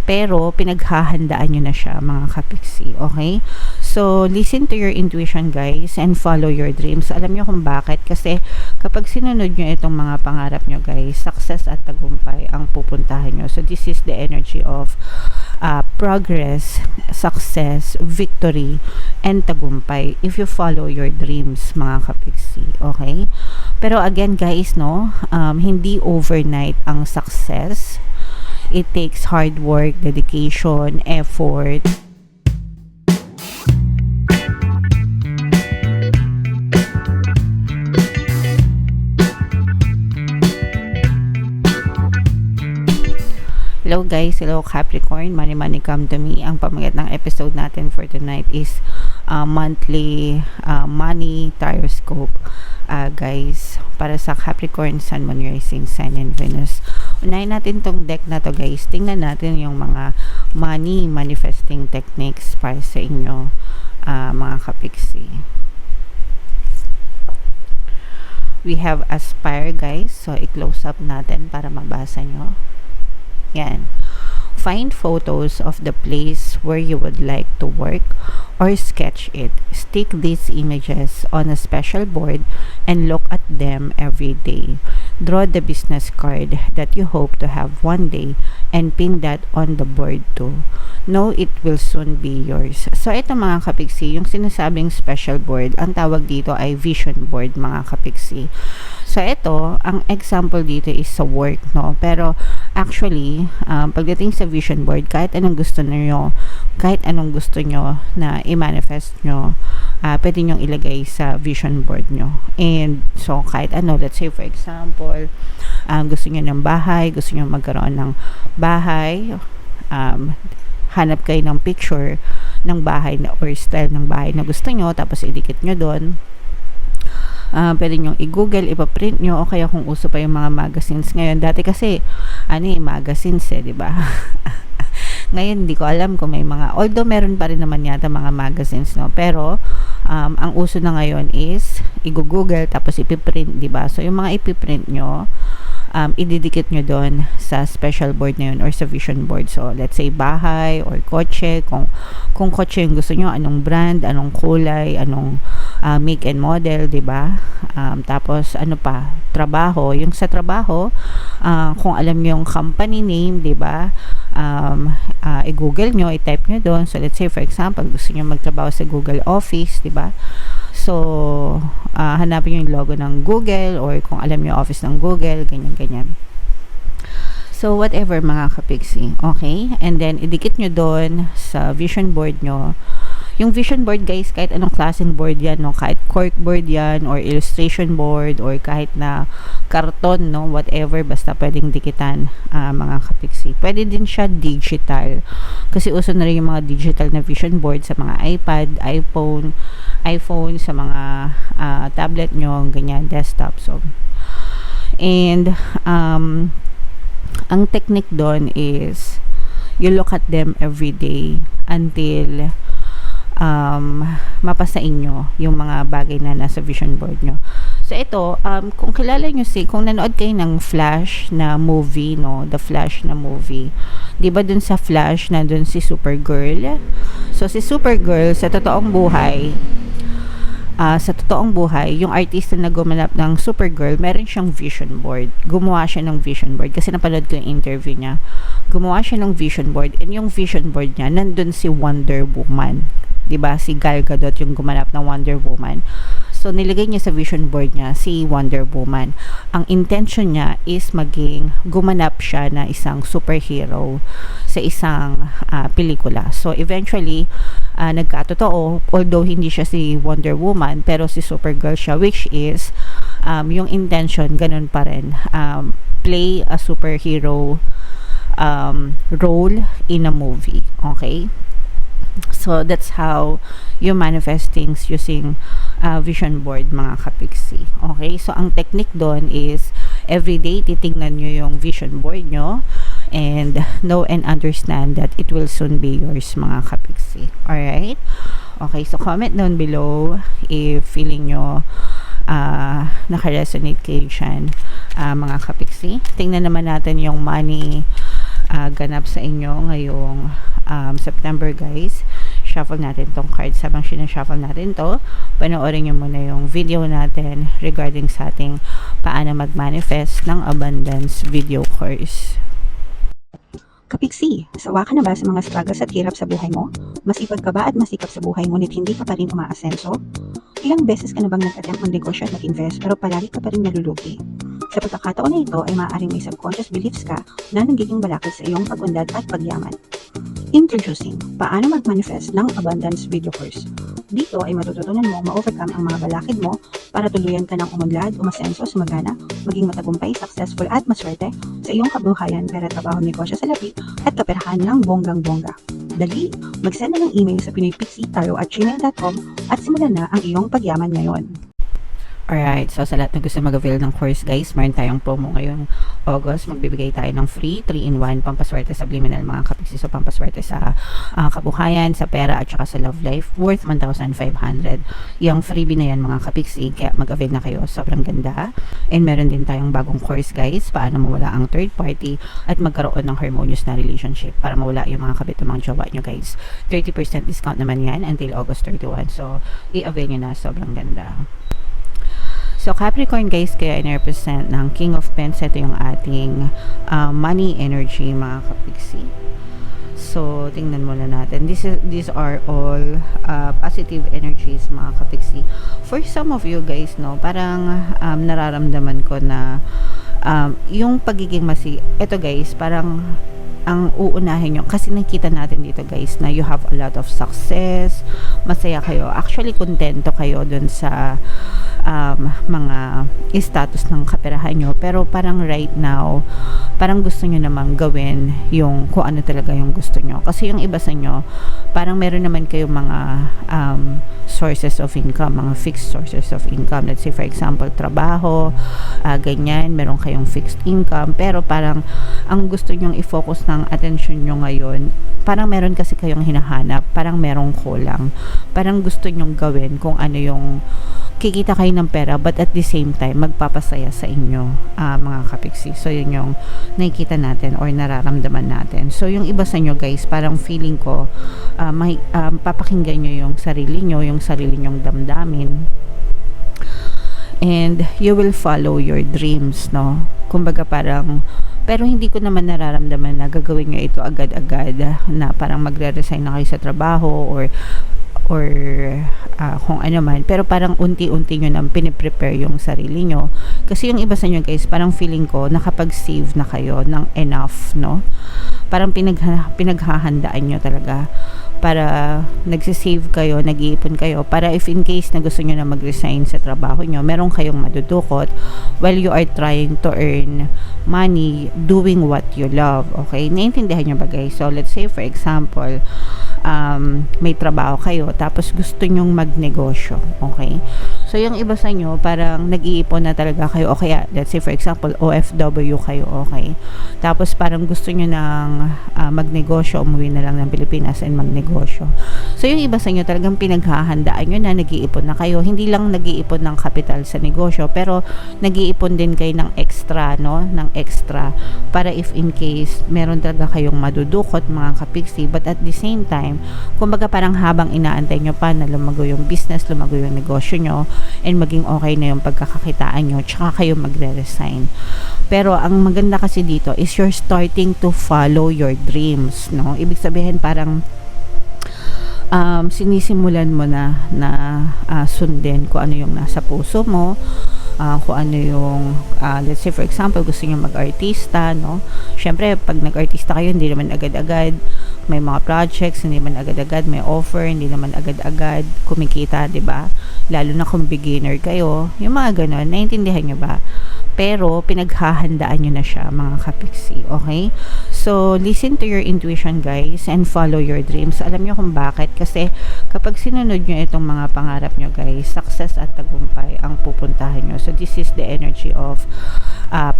pero pinaghahandaan nyo na siya, mga kapiksi. Okay? So, listen to your intuition, guys, and follow your dreams. Alam nyo kung bakit? Kasi kapag sinunod nyo itong mga pangarap nyo, guys, success at tagumpay ang pupuntahan nyo. So, this is the energy of progress, success, victory, and tagumpay if you follow your dreams, mga kapiksi. Okay? Pero again, guys, no, hindi overnight ang success. It takes hard work, dedication, effort. Hello guys, hello Capricorn, money come to me. Ang pamagat ng episode natin for tonight is monthly money horoscope. Guys, para sa Capricorn, Sun, Moon, Rising, Sign, and Venus. Unahin natin tong deck na to, guys. Tingnan natin yung mga money manifesting techniques para sa inyo, mga kapiksi. We have Aspire, guys. So, i-close up natin para mabasa nyo. Yan. Find photos of the place where you would like to work or sketch it. Stick these images on a special board and look at them every day. Draw the business card that you hope to have one day and pin that on the board too. Know it will soon be yours. So, ito mga kapiksi, yung sinasabing special board, ang tawag dito ay vision board, mga kapiksi. So, ito, ang example dito is sa work, no? Pero, actually, pagdating sa vision board, kahit anong gusto nyo na i-manifest nyo, pwede nyong ilagay sa vision board nyo. And, so, kahit ano, let's say, for example, gusto nyo ng bahay, gusto nyo magkaroon ng bahay, hanap kayo ng picture ng bahay na, or style ng bahay na gusto nyo, tapos idikit nyo doon. Pwede nyo i-google, ipaprint nyo, o kaya kung uso pa yung mga magazines ngayon. Dati kasi, magazines diba? Ngayon, hindi ko alam kung may mga, although meron pa rin naman yata mga magazines, no? Pero, ang uso na ngayon is, i-google, tapos ipiprint, diba? So, yung mga ipiprint nyo, ididikit nyo doon sa special board na yun or sa vision board. So, let's say bahay or kotse. Kung kotse yung gusto nyo, anong brand, anong kulay, anong make and model, diba? Tapos, ano pa? Trabaho. Yung sa trabaho, kung alam nyo yung company name, diba? I-google nyo, i-type nyo doon. So, let's say, for example, gusto nyo magtrabaho sa Google Office, diba? So, hanapin yung logo ng Google or kung alam nyo office ng Google, ganyan-ganyan. So, whatever mga kapiksi. Okay? And then, idikit nyo doon sa vision board nyo. Yung vision board, guys, kahit anong klaseng board yan, no? Kahit cork board yan, or illustration board, or kahit na karton, no? Whatever, basta pwedeng dikitan, mga kapiksi. Pwede din siya digital. Kasi uso na rin yung mga digital na vision board sa mga iPad, iPhone, sa mga tablet nyo, ganyan, desktop. So, and, ang technique doon is, you look at them every day until mapasa inyo yung mga bagay na nasa vision board nyo. So ito, kung kilala nyo kung nanood kayo ng Flash na movie, no, the Flash na movie, di ba dun sa Flash na dun si Supergirl? So si Supergirl sa totoong buhay, yung artista na gumanap ng Supergirl, meron siyang vision board. Gumawa siya ng vision board kasi napanood ko yung interview niya. Gumawa siya ng vision board, and yung vision board niya, nandun si Wonder Woman. Diba? Si Gal Gadot yung gumanap ng Wonder Woman. So, nilagay niya sa vision board niya si Wonder Woman. Ang intention niya is gumanap siya na isang superhero sa isang pelikula. So, eventually, nagkatotoo, although hindi siya si Wonder Woman, pero si Supergirl siya, which is, yung intention, ganun pa rin. Play a superhero role in a movie. Okay? So, that's how you manifest things using vision board, mga kapiksi. Okay? So, ang technique doon is everyday titingnan nyo yung vision board nyo and know and understand that it will soon be yours, mga kapiksi. Alright? Okay, so comment down below if feeling nyo naka-resonate kayo dyan, mga kapiksi. Tingnan naman natin yung money ganap sa inyo ngayong September, guys. Shuffle natin tong cards. Habang sinashuffle natin to, panoorin nyo muna yung video natin regarding sa ating paano mag-manifest ng abundance video course. Kapiksi, sawa ka na ba sa mga struggles at hirap sa buhay mo? Masipag ka ba at masikap sa buhay ngunit hindi ka pa rin umaasenso? Ilang beses ka na bang nag-attempt mag-negosyo at mag-invest pero palagi ka pa rin nalulugi? Sa pagkakataon na ito ay maaaring may subconscious beliefs ka na nagiging balakid sa iyong pag-unlad at pagyaman. Introducing, paano mag-manifest ng abundance video course. Dito ay matututunan mo ma-overcome ang mga balakid mo para tuluyan ka ng umunlad, umasenso, sumagana, maging matagumpay, successful at maswerte sa iyong kabuhayan, pera, trabaho, negosyo sa labi at kaperahan ng bonggang-bongga. Dali, mag-send na ng email sa pinoypixie@gmail.com at simulan na ang iyong pagyaman ngayon. Alright, so sa lahat na gusto mag-avail ng course, guys, meron tayong promo ngayong August. Magbibigay tayo ng free 3-in-1 pampaswerte subliminal, mga kapiksi. So pampaswerte sa kabuhayan, sa pera at saka sa love life, worth 1,500. Yung freebie na yan, mga kapiksi, kaya mag-avail na kayo. Sobrang ganda. And meron din tayong bagong course, guys, paano mawala ang third party at magkaroon ng harmonious na relationship para mawala yung mga kabit ng mga jowa nyo, guys. 30% discount naman yan until August 31. So i-avail nyo na, sobrang ganda. So, Capricorn, guys, kaya in-represent ng King of Pence. Ito yung ating money energy, mga kapiksi. So, tingnan muna natin. These are all positive energies, mga kapiksi. For some of you, guys, no, parang nararamdaman ko na yung pagiging ito, guys, parang ang uunahin nyo, kasi nakita natin dito, guys, na you have a lot of success, masaya kayo, actually kontento kayo dun sa mga status ng kaperahan nyo, pero parang right now parang gusto nyo namang gawin yung kung ano talaga yung gusto nyo, kasi yung iba sa nyo parang meron naman kayong mga sources of income, mga fixed sources of income. Let's say for example trabaho, ganyan, meron kayong fixed income, pero parang ang gusto nyong i-focus ng attention nyo ngayon, parang meron kasi kayong hinahanap, parang merong kulang, parang gusto nyong gawin kung ano yung kikita kayo ng pera but at the same time magpapasaya sa inyo, mga kapiksi. So yun yung nakikita natin or nararamdaman natin. So yung iba sa inyo, guys, parang feeling ko papakinggan nyo yung sarili nyong damdamin, and you will follow your dreams, no? Kumbaga parang, pero hindi ko naman nararamdaman na gagawin nyo ito agad-agad, na parang magre-resign na kayo sa trabaho or kung ano man, pero parang unti-unti nyo nang piniprepare yung sarili nyo, kasi yung iba sa inyo, guys, parang feeling ko nakapag-save na kayo ng enough, no? Parang pinaghahandaan nyo talaga, para nagsisave kayo, nag-iipon kayo, para if in case na gusto nyo na mag-resign sa trabaho nyo, meron kayong madudukot while you are trying to earn money doing what you love. Okay, naiintindihan nyo ba, guys? So let's say for example, may trabaho kayo tapos gusto nyong magnegosyo, okay? So yung iba sa inyo parang nag-iipon na talaga kayo, o kaya let's say for example OFW kayo, okay? Tapos parang gusto nyo ng magnegosyo, umuwi na lang ng Pilipinas and magnegosyo. So yung iba sa inyo talagang pinaghahandaan nyo na, nag-iipon na kayo, hindi lang nag-iipon ng capital sa negosyo, pero nag-iipon din kayo ng extra, no? Ng extra para if in case meron talaga kayong madudukot, mga kapiksi, but at the same time, kumbaga parang habang inaantay nyo pa na lumago yung business, lumago yung negosyo nyo, and maging okay na yung pagkakakitaan nyo, tsaka kayo magre-resign. Pero ang maganda kasi dito is you're starting to follow your dreams, no? Ibig sabihin parang sinisimulan mo na sundin kung ano yung nasa puso mo, kung ano yung let's say for example gusto niyo mag-artista, no? Syempre pag nag-artista kayo, hindi naman agad-agad may mga projects, hindi naman agad-agad may offer, hindi naman agad-agad kumikita, 'di ba? Lalo na kung beginner kayo, yung mga ganon, naiintindihan niyo ba? Pero pinaghahandaan nyo na siya, mga kapiksi, okay? So listen to your intuition, guys, and follow your dreams. Alam nyo kung bakit? Kasi kapag sinunod nyo itong mga pangarap nyo, guys, success at tagumpay ang pupuntahan nyo. So this is the energy of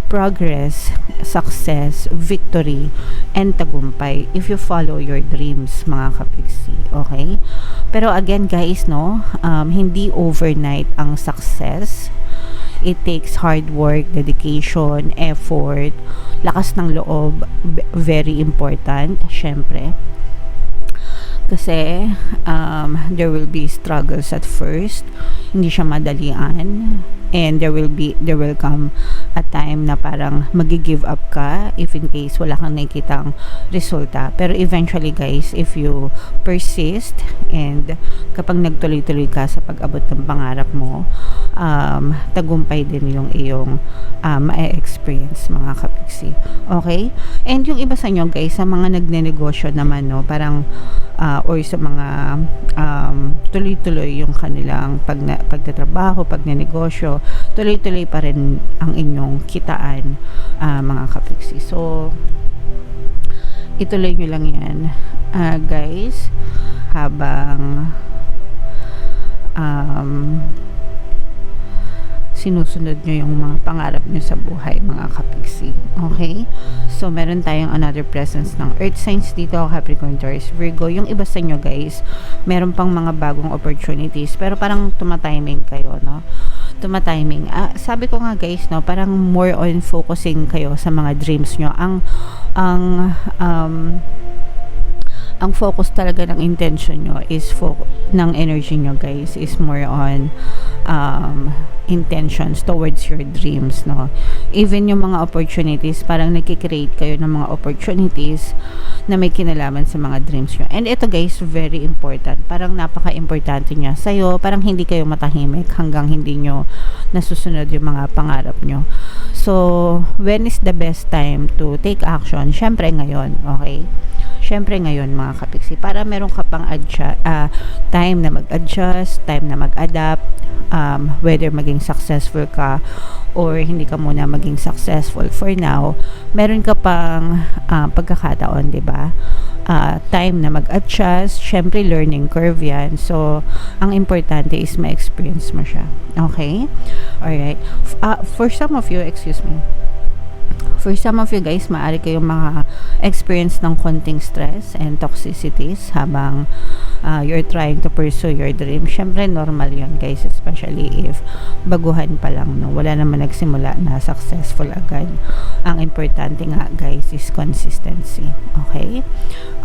progress, success, victory, and tagumpay if you follow your dreams, mga kapiksi, okay? Pero again, guys, no, hindi overnight ang success, It takes hard work, dedication, effort, lakas ng loob, very important, syempre. Kasi there will be struggles at first, hindi siya madalian, and there will come a time na parang magi-give up ka if in case wala kang nakikitang resulta. Pero eventually guys, if you persist and kapag nagtuloy-tuloy ka sa pag-abot ng pangarap mo, tagumpay din yung iyong ma-experience mga kapiksi. Okay? And yung iba sa inyo guys, sa mga nagnenegosyo naman, no, parang or sa mga tuloy-tuloy yung kanilang pagtatrabaho, pagnenegosyo, tuloy-tuloy pa rin ang inyong kitaan, mga kapiksi. So, ituloy nyo lang yan, guys, habang sinusunod nyo yung mga pangarap nyo sa buhay, mga kapiksi. Okay? So, meron tayong another presence ng Earth signs dito, Capricorn, Taurus, Virgo. Yung iba sa inyo, guys, meron pang mga bagong opportunities, pero parang tumatiming kayo, no? Tumatiming. Sabi ko nga, guys, no, parang more on focusing kayo sa mga dreams nyo. Ang focus talaga ng intention nyo is ng energy nyo, guys, is more on intentions towards your dreams, no? Even yung mga opportunities, parang nagkikreate kayo ng mga opportunities na may kinalaman sa mga dreams nyo. And ito guys, very important. Parang napaka-importante niya sa'yo. Parang hindi kayo matahimik hanggang hindi nyo nasusunod yung mga pangarap nyo. So, when is the best time to take action? Syempre ngayon, okay? Syempre ngayon mga kapiksi, para meron ka pang time na mag-adjust, time na mag-adapt, whether maging successful ka or hindi ka muna maging successful for now, meron ka pang pagkakataon, di ba? Time na mag-adjust, syempre learning curve yan. So, ang importante is ma-experience mo siya. Okay? Alright. For some of you, for some of you guys, maaari kayong experience ng konting stress and toxicities habang you're trying to pursue your dream. Syempre, normal yun guys, especially if baguhan pa lang, no? Wala naman nagsimula na successful agad. Ang importante nga guys is consistency. Okay?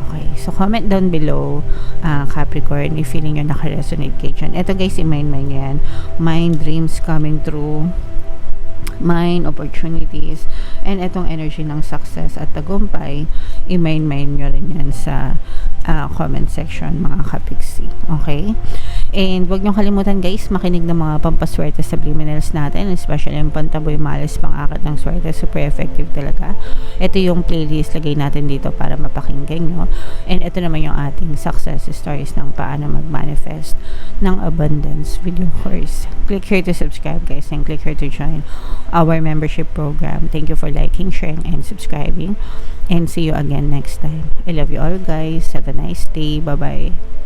Okay. So, comment down below, Capricorn, if feeling nyo naka-resonate kayo dyan. Ito guys, i-mind yan. Mind, dreams coming true, mind, opportunities, and itong energy ng success at tagumpay, i-mind nyo rin yan sa comment section, mga kapiksi. Okay? And wag nyo kalimutan guys, makinig ng mga pampaswerte subliminals natin, especially yung Pantaboy Malas, pang-akat ng swerte, super effective talaga. Ito yung playlist, lagay natin dito para mapakinggan nyo. And ito naman yung ating success stories ng paano mag-manifest ng abundance video course. Click here to subscribe guys, and click here to join our membership program. Thank you for liking, sharing, and subscribing. And see you again next time. I love you all guys. Have a nice day. Bye-bye.